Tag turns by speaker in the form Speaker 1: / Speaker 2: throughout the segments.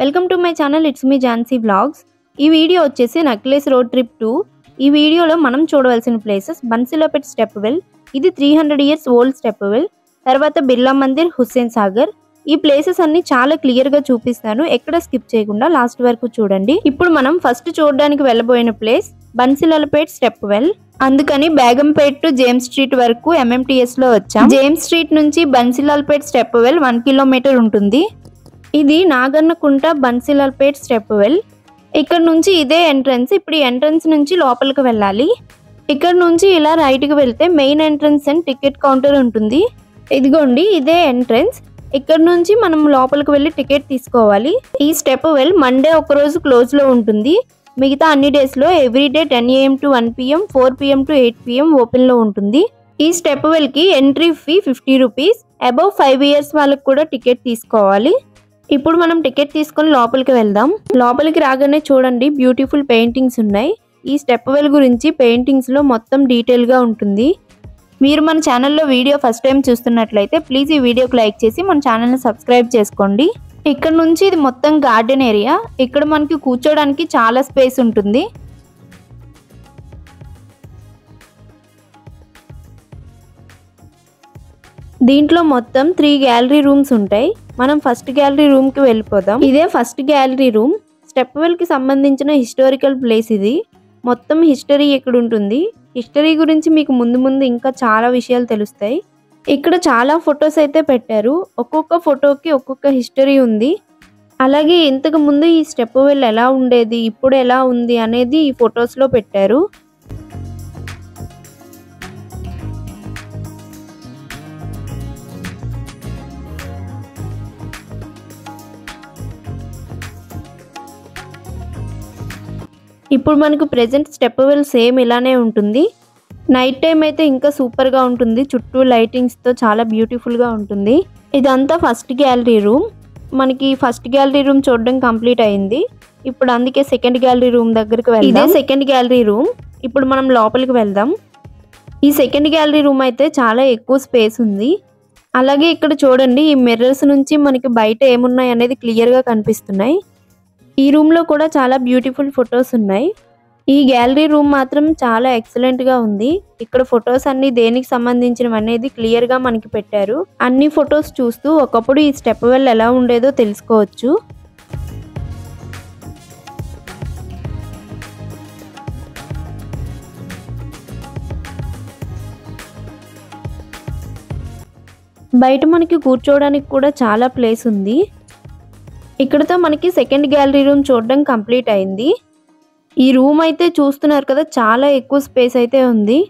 Speaker 1: Welcome to my channel it's me Jhansi vlogs. ఈ video వచ్చేసి necklace road trip 2. ఈ వీడియోలో మనం చూడవలసిన ప్లేసెస్ బన్సిలాపేట్ స్టెప్ వెల్, ఇది 300 ఇయర్స్ ఓల్డ్ స్టెప్ వెల్. తర్వాత బిర్లా మందిర్, హుస్సేన్ సాగర్. ఈ ప్లేసెస్ అన్ని చాలా క్లియర్ గా చూపిస్తాను, ఎక్కడ స్కిప్ చేయకుండా లాస్ట్ వరకు చూడండి. ఇప్పుడు మనం ఫస్ట్ చూడడానికి వెళ్ళబోయిన ప్లేస్ బన్సిలాపేట్ స్టెప్ వెల్. అందుకని బేగంపేట్ టు జేమ్స్ స్ట్రీట్ వరకు MMTS లో వచ్చాం. జేమ్స్ స్ట్రీట్ నుంచి బన్సిలాపేట్ స్టెప్ వెల్ 1 కిలోమీటర్ ఉంటుంది. ఇది నాగన్నకుంట బన్సిలాపేట్ స్టెప్ వెల్. ఇక్కడ నుంచి ఇదే ఎంట్రన్స్. ఇప్పుడు ఈ ఎంట్రన్స్ నుంచి లోపలికి వెళ్ళాలి. ఇక్కడ నుంచి ఇలా రైట్ కి వెళ్తే main entrance and ticket counter ఉంటుంది. ఇదిగోండి ఇదే ఎంట్రన్స్. ఇక్కడ నుంచి మనం లోపలికి వెళ్ళి టికెట్ తీసుకోవాలి. ఈ స్టెప్ వెల్ మండే ఒక రోజు క్లోజ్ లో ఉంటుంది. మిగతా అన్ని డేస్ లో everyday 10 AM to 1 PM, 4 PM to 8 PM open లో ఉంటుంది. ఈ స్టెప్ వెల్ కి entry fee 50 rupees. Above 5 years వాళ్ళకి కూడా టికెట్ తీసుకోవాలి. ఇప్పుడు మనం టికెట్ తీసుకొని లోపలికి వెళ్దాం. లోపలికి రాగానే చూడండి బ్యూటిఫుల్ పెయింటింగ్స్ ఉన్నాయి. ఈ స్టెప్ వెల్ గురించి పెయింటింగ్స్ లో మొత్తం డీటెయిల్ గా ఉంటుంది. మీరు మన ఛానల్లో వీడియో ఫస్ట్ టైం చూస్తున్నట్లయితే ప్లీజ్ ఈ వీడియోకి లైక్ చేసి మన ఛానల్ని సబ్స్క్రైబ్ చేసుకోండి. ఇక్కడ నుంచి ఇది మొత్తం గార్డెన్ ఏరియా. ఇక్కడ మనకి కూర్చోడానికి చాలా స్పేస్ ఉంటుంది. దీంట్లో మొత్తం 3 గ్యాలరీ రూమ్స్ ఉంటాయి. మనం ఫస్ట్ గ్యాలరీ రూమ్ కి వెళ్ళిపోదాం. ఇదే first gallery room. Step well కి సంబంధించిన హిస్టారికల్ ప్లేస్ ఇది. మొత్తం హిస్టరీ ఇక్కడ ఉంటుంది. హిస్టరీ గురించి మీకు ముందు ఇంకా చాలా విషయాలు తెలుస్తాయి. ఇక్కడ చాలా ఫొటోస్ అయితే పెట్టారు. ఒక్కొక్క ఫోటోకి ఒక్కొక్క హిస్టరీ ఉంది. అలాగే ఇంతకు ముందు ఈ స్టెప్ వెల్ ఎలా ఉండేది, ఇప్పుడు ఎలా ఉంది అనేది ఈ ఫొటోస్ లో పెట్టారు. ఇప్పుడు మనకు ప్రెజెంట్ స్టెప్ వెల్ సేమ్ ఇలానే ఉంటుంది. నైట్ టైం అయితే ఇంకా సూపర్ గా ఉంటుంది. చుట్టూ లైటింగ్స్ తో చాలా బ్యూటిఫుల్ గా ఉంటుంది. ఇదంతా ఫస్ట్ గ్యాలరీ రూమ్. మనకి ఫస్ట్ గ్యాలరీ రూమ్ చూడడం కంప్లీట్ అయింది. ఇప్పుడు అందుకే సెకండ్ గ్యాలరీ రూమ్ దగ్గరికి వెళ్దాం. ఇదే సెకండ్ గ్యాలరీ రూమ్. ఇప్పుడు మనం లోపలికి వెళ్దాం. ఈ సెకండ్ గ్యాలరీ రూమ్ అయితే చాలా ఎక్కువ స్పేస్ ఉంది. అలాగే ఇక్కడ చూడండి ఈ మిర్రర్స్ నుంచి మనకి బయట ఏమున్నాయి అనేది క్లియర్ గా కనిపిస్తున్నాయి. ఈ రూమ్ లో కూడా చాలా బ్యూటిఫుల్ ఫొటోస్ ఉన్నాయి. ఈ గ్యాలరీ రూమ్ మాత్రం చాలా ఎక్సలెంట్ గా ఉంది. ఇక్కడ ఫొటోస్ అన్ని దేనికి సంబంధించినవి అనేది క్లియర్ గా మనకి పెట్టారు. అన్ని ఫొటోస్ చూస్తూ ఒకప్పుడు ఈ స్టెప్ వెల్ ఎలా ఉండేదో తెలుసుకోవచ్చు. బయట మనకి కూర్చోవడానికి కూడా చాలా ప్లేస్ ఉంది. ఇక్కడతో మనకి సెకండ్ గ్యాలరీ రూమ్ చూడడం కంప్లీట్ అయింది. ఈ రూమ్ అయితే చూస్తున్నారు కదా, చాలా ఎక్కువ స్పేస్ అయితే ఉంది.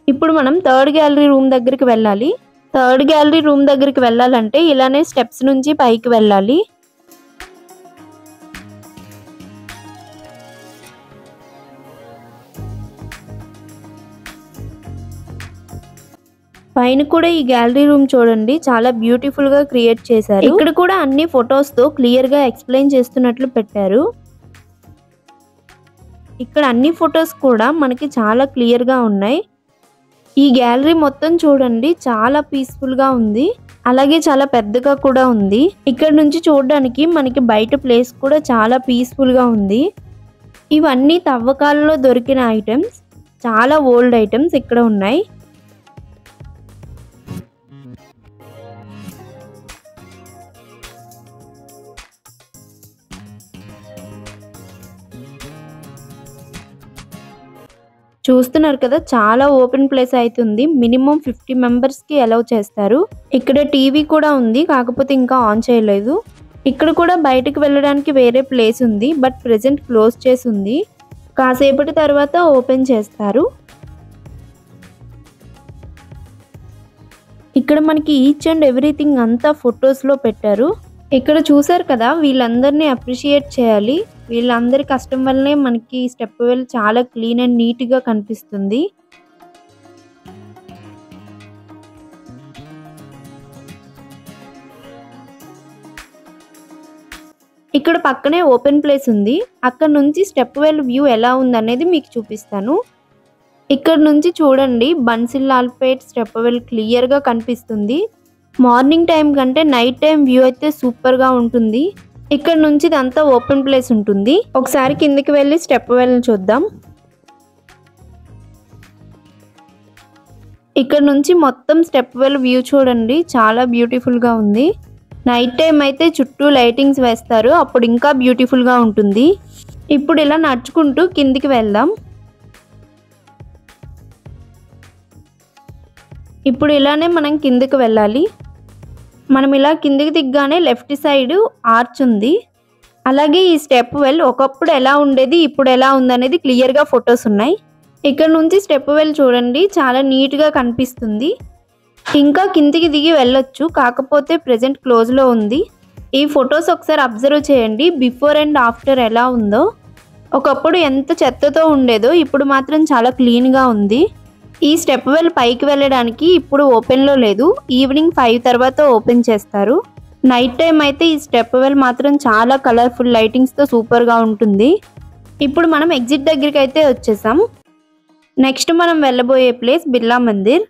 Speaker 1: ఇప్పుడు మనం థర్డ్ గ్యాలరీ రూమ్ దగ్గరికి వెళ్ళాలి. థర్డ్ గ్యాలరీ రూమ్ దగ్గరికి వెళ్ళాలంటే ఇలానే స్టెప్స్ నుంచి పైకి వెళ్ళాలి. పైన కూడా ఈ గ్యాలరీ రూమ్ చూడండి, చాలా బ్యూటిఫుల్ గా క్రియేట్ చేశారు. ఇక్కడ కూడా అన్ని ఫొటోస్ తో క్లియర్ గా ఎక్స్ప్లెయిన్ చేస్తున్నట్లు పెట్టారు. ఇక్కడ అన్ని ఫొటోస్ కూడా మనకి చాలా క్లియర్ గా ఉన్నాయి. ఈ గ్యాలరీ మొత్తం చూడండి చాలా పీస్ఫుల్ గా ఉంది. అలాగే చాలా పెద్దగా కూడా ఉంది. ఇక్కడ నుంచి చూడడానికి మనకి బయట ప్లేస్ కూడా చాలా పీస్ఫుల్ గా ఉంది. ఇవన్నీ తవ్వకాలలో దొరికిన ఐటమ్స్, చాలా ఓల్డ్ ఐటమ్స్ ఇక్కడ ఉన్నాయి. చూస్తున్నారు కదా, చాలా ఓపెన్ ప్లేస్ అవుతుంది. మినిమం 50 మెంబర్స్ కి అలౌ చేస్తారు. ఇక్కడ టీవీ కూడా ఉంది, కాకపోతే ఇంకా ఆన్ చేయలేదు. ఇక్కడ కూడా బయటకు వెళ్ళడానికి వేరే ప్లేస్ ఉంది, బట్ ప్రెజెంట్ క్లోజ్ చేసి ఉంది. కాసేపటి తర్వాత ఓపెన్ చేస్తారు. ఇక్కడ మనకి ఈచ్ అండ్ ఎవ్రీథింగ్ అంతా ఫొటోస్ లో పెట్టారు. ఇక్కడ చూసారు కదా, వీళ్ళందరినీ అప్రిషియేట్ చేయాలి. వీళ్ళందరి కష్టం వల్లనే మనకి స్టెప్ వెల్ చాలా క్లీన్ అండ్ నీట్ గా కనిపిస్తుంది. ఇక్కడ పక్కనే ఓపెన్ ప్లేస్ ఉంది. అక్కడ నుంచి స్టెప్ వెల్ వ్యూ ఎలా ఉందనేది మీకు చూపిస్తాను. ఇక్కడ నుంచి చూడండి బన్సిలాపేట్ స్టెప్ వెల్ క్లియర్ గా కనిపిస్తుంది. మార్నింగ్ టైం కంటే నైట్ టైం వ్యూ అయితే సూపర్ గా ఉంటుంది. ఇక్కడ నుంచి ఇదంతా ఓపెన్ ప్లేస్ ఉంటుంది. ఒకసారి కిందికి వెళ్ళి స్టెప్ వెల్ చూద్దాం. ఇక్కడ నుంచి మొత్తం స్టెప్ వెల్ వ్యూ చూడండి, చాలా బ్యూటిఫుల్ గా ఉంది. నైట్ టైం అయితే చుట్టూ లైటింగ్స్ వేస్తారు, అప్పుడు ఇంకా బ్యూటిఫుల్ గా ఉంటుంది. ఇప్పుడు ఇలా నడుచుకుంటూ కిందికి వెళ్దాం. ఇప్పుడు ఇలానే మనం కిందికి వెళ్ళాలి. మనం ఇలా కిందికి దిగ్గానే లెఫ్ట్ సైడ్ ఆర్చ్ ఉంది. అలాగే ఈ స్టెప్ వెల్ ఒకప్పుడు ఎలా ఉండేది, ఇప్పుడు ఎలా ఉందనేది క్లియర్గా ఫొటోస్ ఉన్నాయి. ఇక్కడ నుంచి స్టెప్ వెల్ చూడండి, చాలా నీట్గా కనిపిస్తుంది. ఇంకా కిందికి దిగి వెళ్ళొచ్చు, కాకపోతే ప్రెజెంట్ క్లోజ్లో ఉంది. ఈ ఫొటోస్ ఒకసారి అబ్జర్వ్ చేయండి, బిఫోర్ అండ్ ఆఫ్టర్ ఎలా ఉందో. ఒకప్పుడు ఎంత చెత్తతో ఉండేదో ఇప్పుడు మాత్రం చాలా క్లీన్గా ఉంది. ఈ స్టెప్ వెల్ పైకి వెళ్ళడానికి ఇప్పుడు ఓపెన్లో లేదు, ఈవినింగ్ 5 తర్వాత ఓపెన్ చేస్తారు. నైట్ టైం అయితే ఈ స్టెప్ వెల్ మాత్రం చాలా కలర్ఫుల్ లైటింగ్స్తో సూపర్గా ఉంటుంది. ఇప్పుడు మనం ఎగ్జిట్ దగ్గరికి అయితే వచ్చేసాం. నెక్స్ట్ మనం వెళ్ళబోయే ప్లేస్ బిర్లా మందిర్.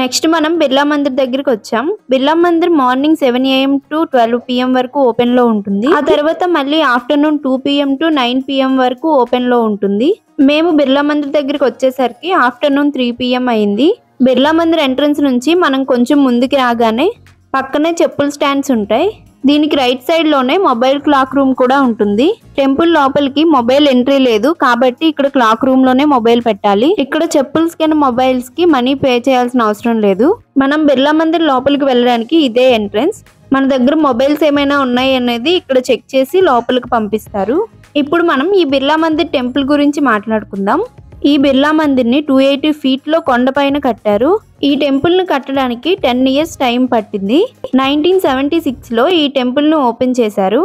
Speaker 1: నెక్స్ట్ మనం బిర్లా మందిర్ దగ్గరికి వచ్చాం. Birla Mandir morning 7 AM to 12 PM వరకు ఓపెన్లో ఉంటుంది. ఆ తర్వాత మళ్ళీ ఆఫ్టర్నూన్ 2 PM to 9 PM వరకు ఓపెన్లో ఉంటుంది. మేము బిర్లా మందిర్ దగ్గరికి వచ్చేసరికి ఆఫ్టర్నూన్ 3 PM అయింది. బిర్లా మందిర్ ఎంట్రన్స్ నుంచి మనం కొంచెం ముందుకు రాగానే పక్కనే చెప్పుల స్టాండ్స్ ఉంటాయి. దీనికి రైట్ సైడ్ లోనే మొబైల్ క్లాక్ రూమ్ కూడా ఉంటుంది. టెంపుల్ లోపలికి మొబైల్ ఎంట్రీ లేదు, కాబట్టి ఇక్కడ క్లాక్ రూమ్ లోనే మొబైల్ పెట్టాలి. ఇక్కడ చెప్పుల్స్ కి మొబైల్స్ కి మనీ పే చేయాల్సిన అవసరం లేదు. మనం బిర్లా మందిర్ లోపలికి వెళ్ళడానికి ఇదే ఎంట్రన్స్. మన దగ్గర మొబైల్స్ ఏమైనా ఉన్నాయి అనేది ఇక్కడ చెక్ చేసి లోపలికి పంపిస్తారు. ఇప్పుడు మనం ఈ బిర్లా మందిర్ టెంపుల్ గురించి మాట్లాడుకుందాం. ఈ బిర్లా మందిర్ని 280 feet లో కొండపైన కట్టారు. ఈ టెంపుల్ ను కట్టడానికి 10 years టైం పట్టింది. 1976 లో ఈ టెంపుల్ ను ఓపెన్ చేశారు.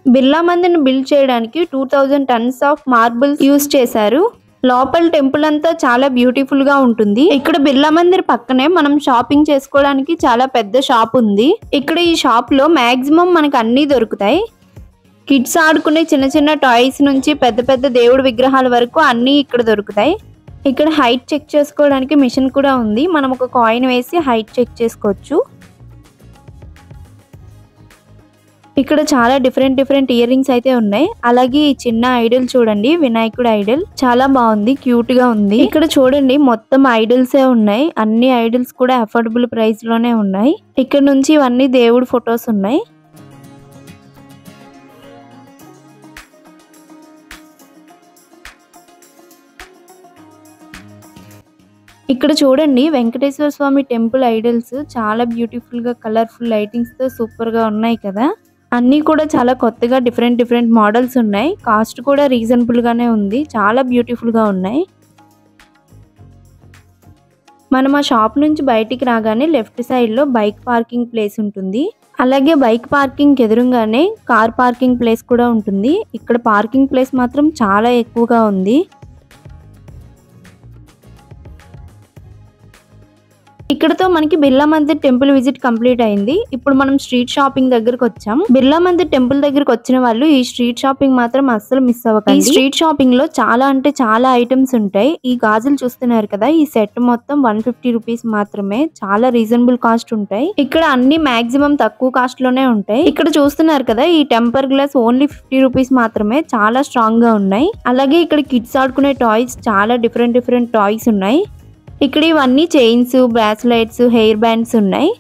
Speaker 1: బిర్లా మందిర్ని బిల్డ్ చేయడానికి 2000 tons ఆఫ్ మార్బుల్స్ యూజ్ చేశారు. లోపల టెంపుల్ అంతా చాలా బ్యూటిఫుల్ గా ఉంటుంది. ఇక్కడ బిర్లా మందిర్ పక్కనే మనం షాపింగ్ చేసుకోవడానికి చాలా పెద్ద షాప్ ఉంది. ఇక్కడ ఈ షాప్ లో మాక్సిమం మనకు అన్ని దొరుకుతాయి. కిడ్స్ ఆడుకునే చిన్న చిన్న టాయ్స్ నుంచి పెద్ద పెద్ద దేవుడి విగ్రహాల వరకు అన్నీ ఇక్కడ దొరుకుతాయి. ఇక్కడ హైట్ చెక్ చేసుకోవడానికి మిషన్ కూడా ఉంది. మనం ఒక కాయిన్ వేసి హైట్ చెక్ చేసుకోవచ్చు. ఇక్కడ చాలా డిఫరెంట్ ఇయర్ రింగ్స్ అయితే ఉన్నాయి. అలాగే ఈ చిన్న ఐడల్ చూడండి, వినాయకుడు ఐడల్ చాలా బాగుంది, క్యూట్ గా ఉంది. ఇక్కడ చూడండి మొత్తం ఐడల్సే ఉన్నాయి. అన్ని ఐడల్స్ కూడా అఫోర్డబుల్ ప్రైస్ లోనే ఉన్నాయి. ఇక్కడ నుంచి ఇవన్నీ దేవుడి ఫొటోస్ ఉన్నాయి. ఇక్కడ చూడండి వెంకటేశ్వర స్వామి టెంపుల్ ఐడల్స్ చాలా బ్యూటిఫుల్ గా కలర్ఫుల్ లైటింగ్స్ తో సూపర్ గా ఉన్నాయి కదా. అన్నీ కూడా చాలా కొత్తగా డిఫరెంట్ మోడల్స్ ఉన్నాయి. కాస్ట్ కూడా రీజనబుల్ గానే ఉంది, చాలా బ్యూటిఫుల్ గా ఉన్నాయి. మనం ఆ షాప్ నుంచి బయటికి రాగానే లెఫ్ట్ సైడ్ లో బైక్ పార్కింగ్ ప్లేస్ ఉంటుంది. అలాగే బైక్ పార్కింగ్ ఎదురుగానే కార్ పార్కింగ్ ప్లేస్ కూడా ఉంటుంది. ఇక్కడ పార్కింగ్ ప్లేస్ మాత్రం చాలా ఎక్కువగా ఉంది. ఇక్కడతో మనకి Birla Mandir temple visit complete అయింది. ఇప్పుడు మనం స్ట్రీట్ షాపింగ్ దగ్గరకు వచ్చాం. బిర్లా మందిర్ టెంపుల్ దగ్గరకు వచ్చిన వాళ్ళు ఈ స్ట్రీట్ షాపింగ్ మాత్రం అస్సలు మిస్ అవ్వకండి. ఈ స్ట్రీట్ షాపింగ్ లో చాలా అంటే చాలా ఐటమ్స్ ఉంటాయి. ఈ గాజులు చూస్తున్నారు కదా, ఈ సెట్ మొత్తం 150 rupees మాత్రమే, చాలా రీజనబుల్ కాస్ట్ ఉంటాయి. ఇక్కడ అన్ని మాక్సిమం తక్కువ కాస్ట్ లోనే ఉంటాయి. ఇక్కడ చూస్తున్నారు కదా, ఈ టెంపర్ గ్లాస్ ఓన్లీ 50 rupees మాత్రమే, చాలా స్ట్రాంగ్ గా ఉన్నాయి. అలాగే ఇక్కడ కిడ్స్ ఆడుకునే టాయ్స్ చాలా డిఫరెంట్ టాయ్స్ ఉన్నాయి. ఇక్కడ ఇవన్నీ చైన్స్, బ్రాస్లెట్స్, హెయిర్ బ్యాండ్స్ ఉన్నాయి.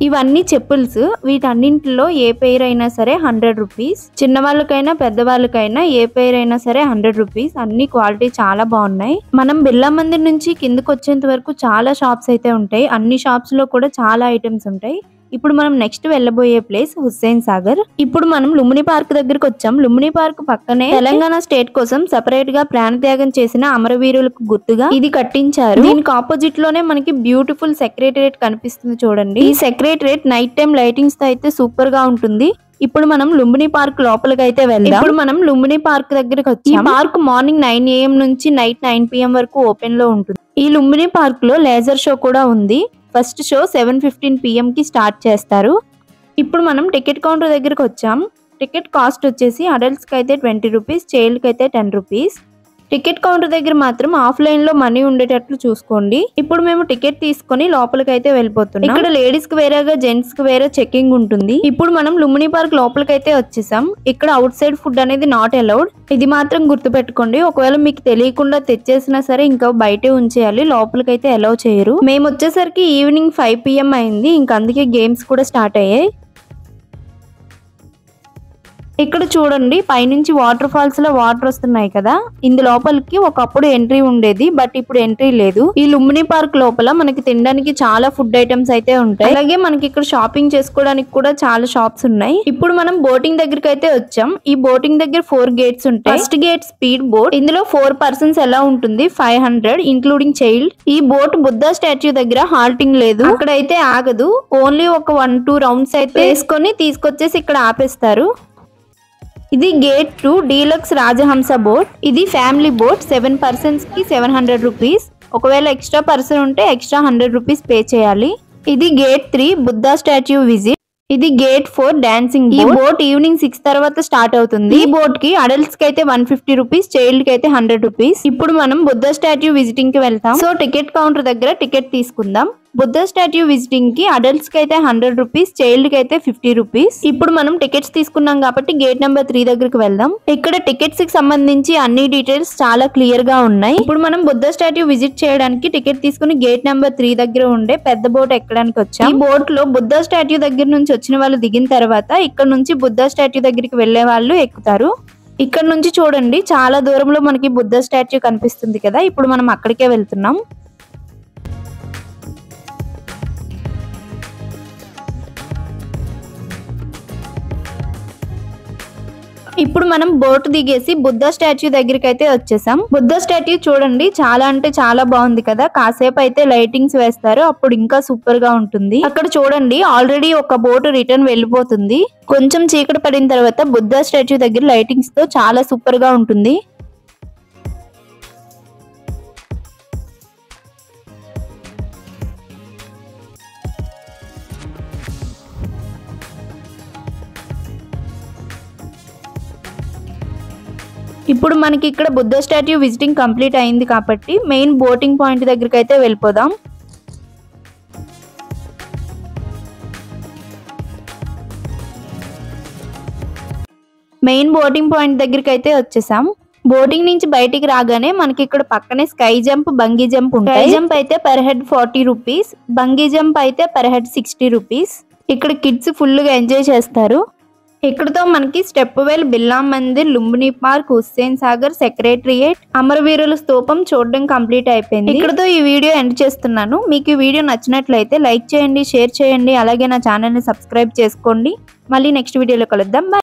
Speaker 1: ఇవన్నీ చెప్పుల్స్. వీటన్నింటిలో ఏ పేర్ అయినా సరే 100 rupees. చిన్న వాళ్ళకైనా పెద్దవాళ్ళకైనా ఏ పేర్ అయినా సరే 100 rupees. అన్ని క్వాలిటీ చాలా బాగున్నాయి. మనం బిర్లా మందిర్ నుంచి కిందకు వచ్చేంత వరకు చాలా షాప్స్ అయితే ఉంటాయి. అన్ని షాప్స్ లో కూడా చాలా ఐటమ్స్ ఉంటాయి. ఇప్పుడు మనం నెక్స్ట్ వెళ్ళబోయే ప్లేస్ హుస్సేన్ సాగర్. ఇప్పుడు మనం లుంబిని పార్క్ దగ్గరకు వచ్చాం. లుంబిని పార్క్ పక్కనే తెలంగాణ స్టేట్ కోసం సెపరేట్ గా ప్రాణత్యాగం చేసిన అమరవీరులకు గుర్తుగా ఇది కట్టించారు. దీనికి ఆపోజిట్ లోనే మనకి బ్యూటిఫుల్ సెక్రటరియట్ కనిపిస్తుంది చూడండి. ఈ సెక్రటరియట్ నైట్ టైం లైటింగ్స్ తో అయితే సూపర్ గా ఉంటుంది. ఇప్పుడు మనం లుంబిని పార్క్ లోపలికి అయితే వెళ్దాం. ఇప్పుడు మనం లుంబిని పార్క్ దగ్గరికి వచ్చాం. ఈ పార్క్ మార్నింగ్ 9 AM నుంచి నైట్ 9 PM వరకు ఓపెన్ లో ఉంటుంది. ఈ లుంబిని పార్క్ లో లేజర్ షో కూడా ఉంది. ఫస్ట్ షో 7:15 PM కి స్టార్ట్ చేస్తారు. ఇప్పుడు మనం టికెట్ కౌంటర్ దగ్గరకు వచ్చాం. టికెట్ కాస్ట్ వచ్చేసి అడల్ట్స్ కి అయితే 20 rupees, చైల్డ్ కి అయితే 10 rupees. టికెట్ కౌంటర్ దగ్గర మాత్రం ఆఫ్లైన్ లో మనీ ఉండేటట్లు చూసుకోండి. ఇప్పుడు మేము టికెట్ తీసుకొని లోపలికి అయితే వెళ్ళిపోతున్నాం. ఇక్కడ లేడీస్ కి వేరేగా జెంట్స్ కి వేరే చెకింగ్ ఉంటుంది. ఇప్పుడు మనం లుంబిని పార్క్ లోపలికి అయితే వచ్చేసాం. ఇక్కడ అవుట్ సైడ్ ఫుడ్ అనేది నాట్ అలౌడ్. ఇది మాత్రం గుర్తు పెట్టుకోండి. ఒకవేళ మీకు తెలియకుండా తెచ్చేసినా సరే ఇంకా బయటే ఉంచేయాలి, లోపలికి అయితే అలౌ చేయరు. మేము వచ్చేసరికి ఈవినింగ్ 5 PM అయింది. ఇంకా అందుకే గేమ్స్ కూడా స్టార్ట్ అయ్యాయి. ఇక్కడ చూడండి పైనుంచి వాటర్ ఫాల్స్ లో వాటర్ వస్తున్నాయి కదా, ఇందు లోపలికి ఒకప్పుడు ఎంట్రీ ఉండేది, బట్ ఇప్పుడు ఎంట్రీ లేదు. ఈ లుంబిని పార్క్ లోపల మనకి తినడానికి చాలా ఫుడ్ ఐటమ్స్ అయితే ఉంటాయి. అలాగే మనకి ఇక్కడ షాపింగ్ చేసుకోవడానికి కూడా చాలా షాప్స్ ఉన్నాయి. ఇప్పుడు మనం బోటింగ్ దగ్గరికి అయితే వచ్చాం. ఈ బోటింగ్ దగ్గర 4 గేట్స్ ఉంటాయి. First gate speed boat. ఇందులో 4 పర్సన్స్ ఎలా ఉంటుంది, 500 ఇంక్లూడింగ్ చైల్డ్. ఈ బోట్ బుద్ధా స్టాచ్యూ దగ్గర హాల్టింగ్ లేదు, అక్కడైతే ఆగదు. ఓన్లీ ఒక 1-2 రౌండ్స్ అయితే వేసుకొని తీసుకొచ్చేసి ఇక్కడ ఆపేస్తారు. ఇది గేట్ 2 డీలక్స్ రాజహంస బోట్. ఇది ఫ్యామిలీ బోట్. 7 పర్సన్స్ కి 700 రూపీస్. ఒకవేళ ఎక్స్ట్రా పర్సన్ ఉంటే ఎక్స్ట్రా 100 రూపీస్ పే చేయాలి. ఇది గేట్ 3 బుద్ధా స్టాచ్యూ విజిట్. ఇది గేట్ 4 డాన్సింగ్. ఈ బోట్ ఈవినింగ్ 6 తర్వాత స్టార్ట్ అవుతుంది. ఈ బోట్ కి అడల్ట్స్ కి అయితే 150 రూపీస్, చైల్డ్ కి అయితే 100 రూపీస్. ఇప్పుడు మనం బుద్ధా స్టాచ్యూ విజిటింగ్ కి వెళ్తాం. సో టికెట్ కౌంటర్ దగ్గర టికెట్ తీసుకుందాం. బుద్ధా స్టాచ్యూ విజిటింగ్ కి అడల్ట్స్ కి అయితే 100 రూపీస్, చైల్డ్ కి అయితే 50 రూపీస్. ఇప్పుడు మనం టికెట్స్ తీసుకున్నాం కాబట్టి గేట్ నెంబర్ 3 దగ్గరికి వెళ్దాం. ఇక్కడ టికెట్స్ కి సంబంధించి అన్ని డీటెయిల్స్ చాలా క్లియర్ గా ఉన్నాయి. ఇప్పుడు మనం బుద్ధా స్టాచ్యూ విజిట్ చేయడానికి టికెట్ తీసుకుని గేట్ నెంబర్ 3 దగ్గర ఉండే పెద్ద బోట్ ఎక్కడానికి వచ్చాం. ఈ బోట్ లో బుద్ధా స్టాచ్యూ దగ్గర నుంచి వచ్చిన వాళ్ళు దిగిన తర్వాత ఇక్కడ నుంచి బుద్ధా స్టాచ్యూ దగ్గరికి వెళ్లే వాళ్ళు ఎక్కుతారు. ఇక్కడ నుంచి చూడండి చాలా దూరంలో మనకి బుద్ధా స్టాచ్యూ కనిపిస్తుంది కదా, ఇప్పుడు మనం అక్కడికే వెళ్తున్నాం. ఇప్పుడు మనం బోట్ దిగేసి బుద్ధా స్టాచ్యూ దగ్గరికి అయితే వచ్చేసాం. బుద్ధా స్టాచ్యూ చూడండి చాలా అంటే చాలా బాగుంది కదా, కాసేపు అయితే లైటింగ్స్ వేస్తారు, అప్పుడు ఇంకా సూపర్ గా ఉంటుంది. అక్కడ చూడండి ఆల్రెడీ ఒక బోట్ రిటర్న్ వెళ్ళిపోతుంది. కొంచెం చీకటి పడిన తర్వాత బుద్ధా స్టాచ్యూ దగ్గర లైటింగ్స్ తో చాలా సూపర్ గా ఉంటుంది. ఇప్పుడు మనకి ఇక్కడ బుద్ధా స్టాట్యూ విజిటింగ్ కంప్లీట్ అయింది కాబట్టి మెయిన్ బోటింగ్ పాయింట్ దగ్గరికి అయితే వెళ్ళిపోదాం. మెయిన్ బోటింగ్ పాయింట్ దగ్గరికి అయితే వచ్చేసాం. బోటింగ్ నుంచి బయటికి రాగానే మనకి ఇక్కడ పక్కనే స్కై జంప్, బంగీ జంప్ ఉంటాయి. స్కై జంప్ అయితే per head 40 rupees, bungee jump అయితే పర్ హెడ్ 60 రూపీస్. ఇక్కడ కిడ్స్ ఫుల్ గా ఎంజాయ్ చేస్తారు. ఇక్కడతో మనకి step well, Birla Mandir, Lumbini park, Hussain Sagar, secretariat, అమరవీరుల స్తూపం చూడడం కంప్లీట్ అయిపోయింది. ఇక్కడతో ఈ వీడియో ఎండ్ చేస్తున్నాను. మీకు ఈ వీడియో నచ్చినట్లయితే లైక్ చేయండి, షేర్ చేయండి, అలాగే నా ఛానల్ ని సబ్స్క్రైబ్ చేసుకోండి. మళ్ళీ నెక్స్ట్ వీడియోలో కలుద్దాం. బాయ్.